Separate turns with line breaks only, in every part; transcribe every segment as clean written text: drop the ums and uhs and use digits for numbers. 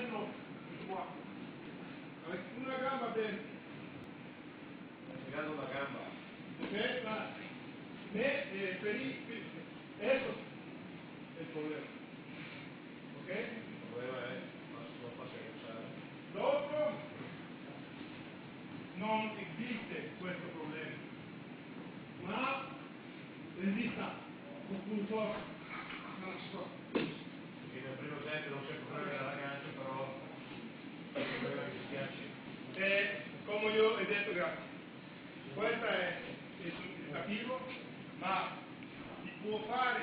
dentro qua, avec una gamba dentro.
Tirando la gamba.
Ok, va. Eso es el problema. Ok.
Il problema è non facile usare.
L'altro non esiste questo problema, ma esiste un punto, non so.
E nel primo esempio non c'è problema della gancia, però il problema che ti piace.
Come io ho detto, grazie. Questo è il significativo, ma si può fare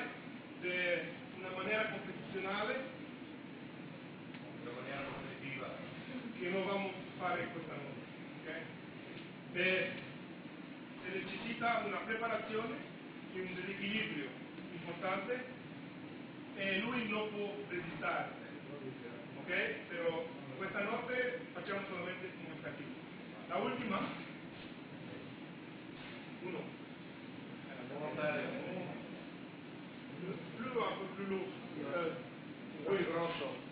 in una maniera competizionale,
In maniera competitiva.
che non vamos a fare questa notte. Okay? Se necessita una preparazione e un equilibrio importante e lui non può resistere. Ok? Però questa notte facciamo solamente un tentativo. La ultima, uno.
Volontario.
Un po' più lungo.
Poi grosso.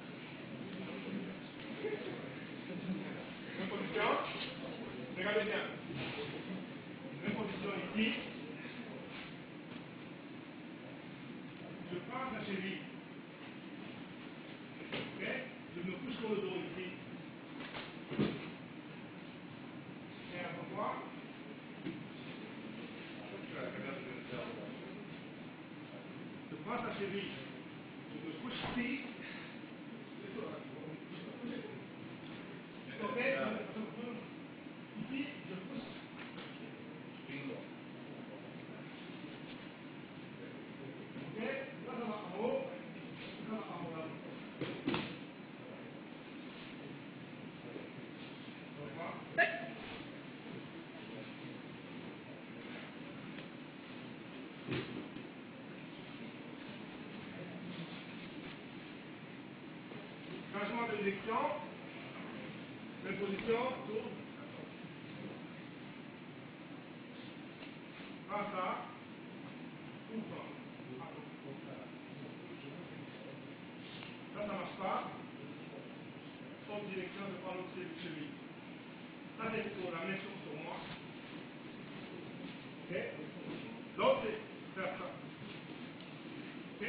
Une position, regardez bien. Une position ici. Je prends la cheville. Ok? Je me couche sur le dos ici. Et à droite. Je prends la cheville. Je me couche ici. Ok? Ici, je pousse.
Spingo.
Ok? Là, ça va en haut. Ça va en haut là. Changement de direction. Même position, tourne. Prends ça. Ouvre. Ça, ça marche pas. Autre direction, je prends l'autre cheville. Ça, c'est pour la même chose pour moi. Ok? L'autre, c'est faire ça. Ok?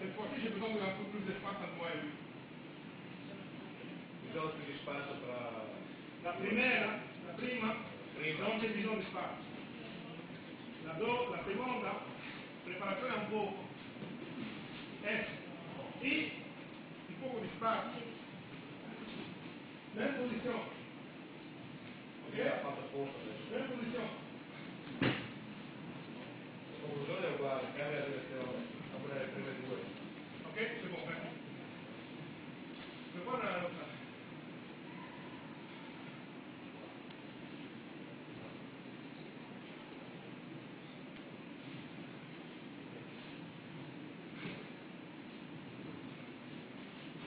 Cette fois-ci, j'ai besoin d'un peu plus d'espace entre moi et lui.
Bisogna più di spazio tra.
La prima, non c'è bisogno di spazio. La seconda, preparazione un poco. E un poco di spazio. Même posizione. Ok?
Ha fatto apposta adesso.
Même posizione.
La conclusione è uguale, cambia la direzione, apre le prime due.
Ok? C'est bon, merci. Je vais prendre la autre.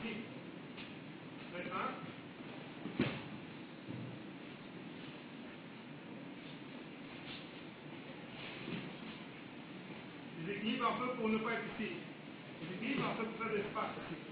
Ici. Maintenant. J'équilibre un peu pour ne pas être ici. J'équilibre un peu pour faire de l'espace ici.